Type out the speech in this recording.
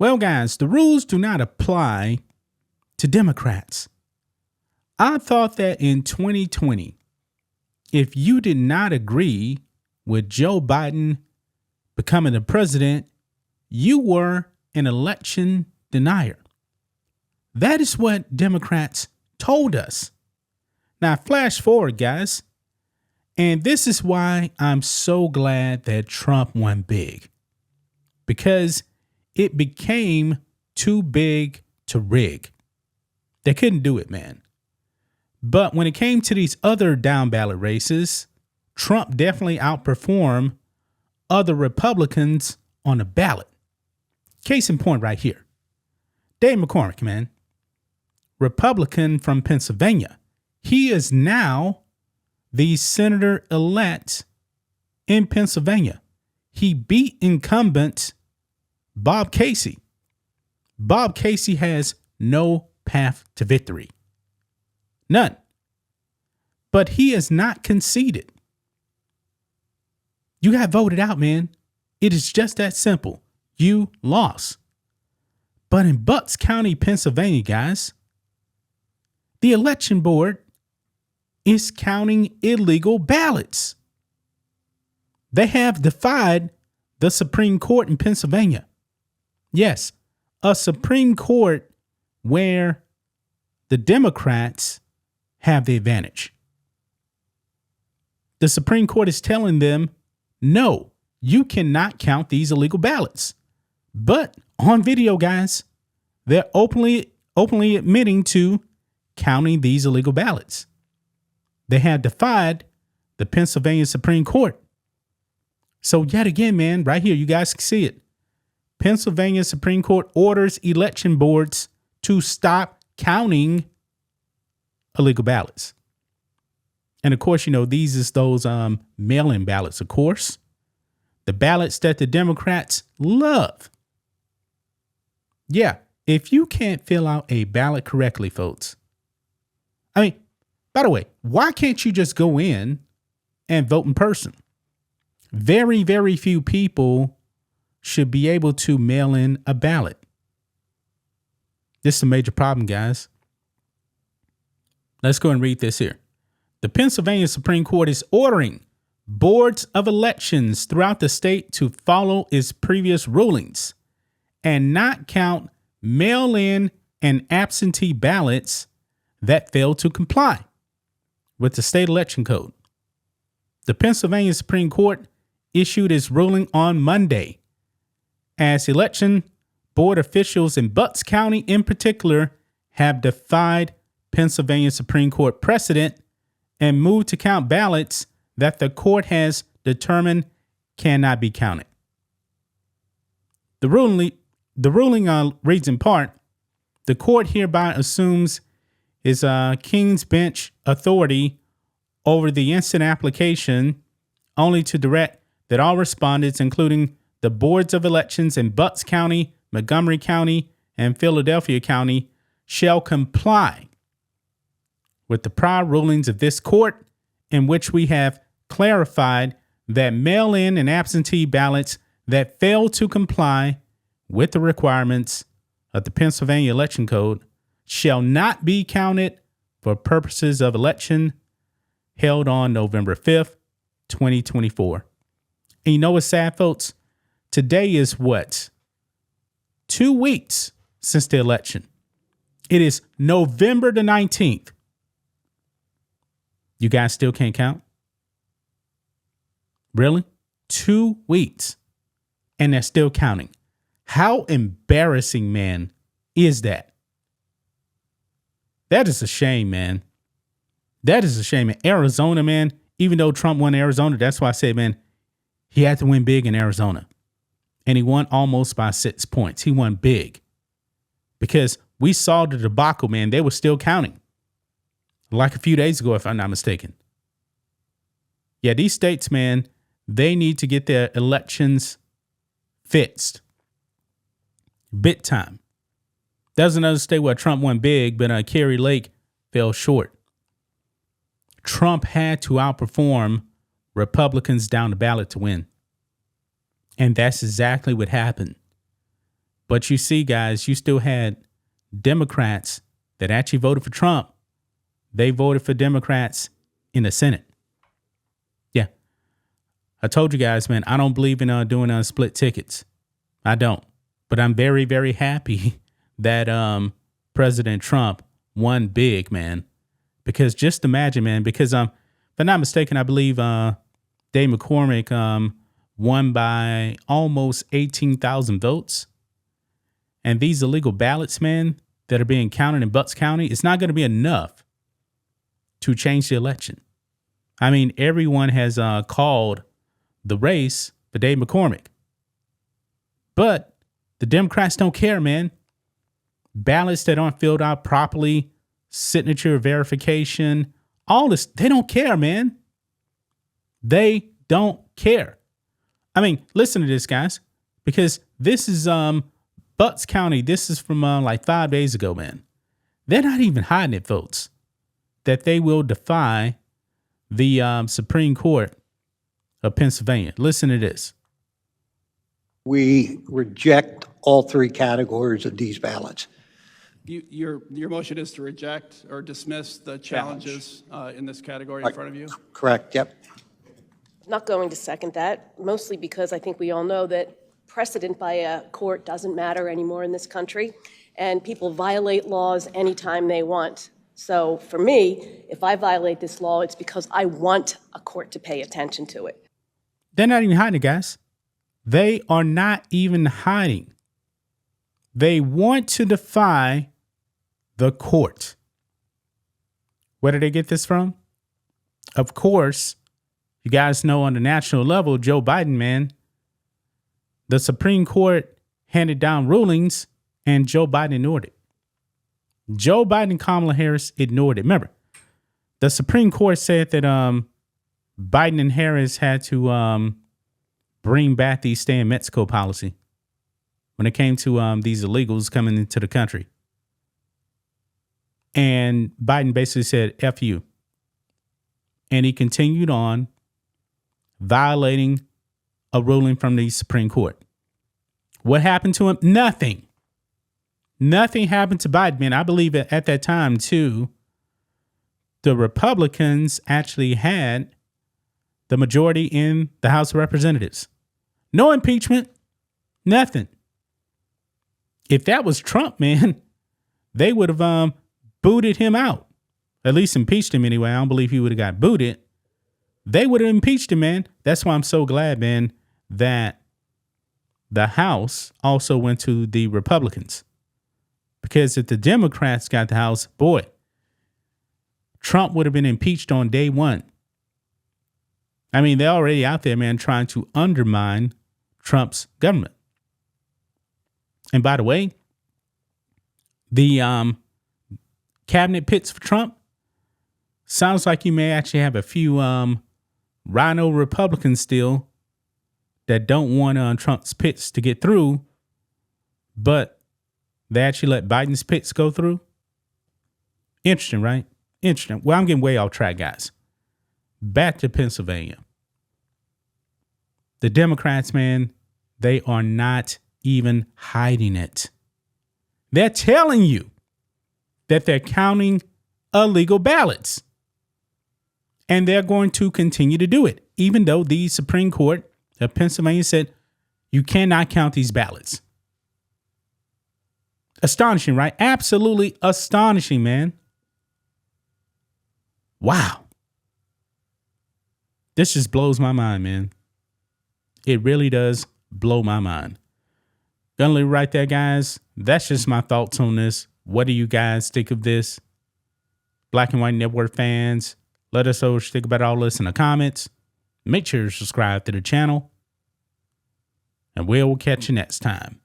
Well, guys, the rules do not apply to Democrats. I thought that in 2020, if you did not agree with Joe Biden becoming the president, you were an election denier. That is what Democrats told us. Now, flash forward, guys. And this is why I'm so glad that Trump won big. Because it became too big to rig. They couldn't do it, man. But when it came to these other down ballot races, Trump definitely outperformed other Republicans on the ballot. Case in point right here. Dave McCormick, man. Republican from Pennsylvania. He is now the senator-elect in Pennsylvania. He beat incumbent Bob Casey. Bob Casey has no path to victory. None. But he has not conceded. You got voted out, man. It is just that simple. You lost. But in Bucks County, Pennsylvania, guys, the election board is counting illegal ballots. They have defied the Supreme Court in Pennsylvania. Yes, a Supreme Court where the Democrats have the advantage. The Supreme Court is telling them, no, you cannot count these illegal ballots. But on video, guys, they're openly admitting to counting these illegal ballots. They have defied the Pennsylvania Supreme Court. So yet again, man, right here, you guys can see it. Pennsylvania Supreme Court orders election boards to stop counting illegal ballots. And of course, these is those mail-in ballots, of course. The ballots that the Democrats love. Yeah, if you can't fill out a ballot correctly, folks. I mean, by the way, why can't you just go in and vote in person? Very, very few people should be able to mail in a ballot. This is a major problem, guys. Let's go and read this here. The Pennsylvania Supreme Court is ordering boards of elections throughout the state to follow its previous rulings and not count mail-in and absentee ballots that fail to comply with the state election code. The Pennsylvania Supreme Court issued its ruling on Monday as election board officials in Bucks County in particular have defied Pennsylvania Supreme Court precedent and moved to count ballots that the court has determined cannot be counted. The ruling reads in part, the court hereby assumes its King's Bench authority over the instant application only to direct that all respondents, including the boards of elections in Bucks County, Montgomery County, and Philadelphia County, shall comply with the prior rulings of this court, in which we have clarified that mail-in and absentee ballots that fail to comply with the requirements of the Pennsylvania Election Code shall not be counted for purposes of election held on November 5th, 2024. And you know what's sad, folks? Today is what? 2 weeks since the election. It is November the 19th. You guys still can't count? Really? 2 weeks. And they're still counting. How embarrassing, man, is that? That is a shame, man. That is a shame. In Arizona, man, even though Trump won Arizona, that's why I said, man, he had to win big in Arizona. And he won almost by 6 points. He won big. Because we saw the debacle, man. They were still counting. Like a few days ago, if I'm not mistaken. Yeah, these states, man, they need to get their elections fixed. Big time. There's another state where Trump won big, but Kerry Lake fell short. Trump had to outperform Republicans down the ballot to win. And that's exactly what happened. But you see, guys, you still had Democrats that actually voted for Trump. They voted for Democrats in the Senate. Yeah. I told you guys, man, I don't believe in doing split tickets. I don't. But I'm very, very happy that President Trump won big, man. Because just imagine, man, because if I'm not mistaken, I believe Dave McCormick won by almost 18,000 votes. And these illegal ballots, man, that are being counted in Bucks County, it's not going to be enough to change the election. I mean, everyone has called the race for Dave McCormick. But the Democrats don't care, man. Ballots that aren't filled out properly, signature verification, all this, they don't care, man. They don't care. I mean, listen to this, guys, because this is Bucks County. This is from like 5 days ago, man. They're not even hiding it, folks, that they will defy the Supreme Court of Pennsylvania. Listen to this. We reject all three categories of these ballots. Your motion is to reject or dismiss the challenges in this category in front of you? Correct, yep. I'm not going to second that, mostly because I think we all know that precedent by a court doesn't matter anymore in this country, and people violate laws anytime they want. So for me, if I violate this law, it's because I want a court to pay attention to it. They're not even hiding it, guys. They are not even hiding. They want to defy the court. Where did they get this from? Of course, you guys know on the national level, Joe Biden, man, the Supreme Court handed down rulings and Joe Biden ignored it. Joe Biden and Kamala Harris ignored it. Remember, the Supreme Court said that Biden and Harris had to bring back the stay in Mexico policy when it came to these illegals coming into the country. And Biden basically said, F you. And he continued on violating a ruling from the Supreme Court. What happened to him? Nothing. Nothing happened to Biden, man. I believe at that time, too, the Republicans actually had the majority in the House of Representatives. No impeachment, nothing. If that was Trump, man, they would have booted him out. At least impeached him anyway. I don't believe he would have got booted. They would have impeached him, man. That's why I'm so glad, man, that the House also went to the Republicans. Because if the Democrats got the House, boy, Trump would have been impeached on day one. I mean, they're already out there, man, trying to undermine Trump's government. And by the way, the cabinet picks for Trump, sounds like you may actually have a few rhino Republicans still that don't want Trump's picks to get through, but they actually let Biden's picks go through. Interesting, right? Interesting. Well, I'm getting way off track, guys. Back to Pennsylvania. The Democrats, man, they are not even hiding it. They're telling you that they're counting illegal ballots. And they're going to continue to do it, even though the Supreme Court of Pennsylvania said you cannot count these ballots. Astonishing, right? Absolutely astonishing, man. Wow. This just blows my mind, man. It really does blow my mind. Gonna leave it right there, guys. That's just my thoughts on this. What do you guys think of this? Black and White Network fans, let us know what you think about all this in the comments. Make sure to subscribe to the channel. And we'll catch you next time.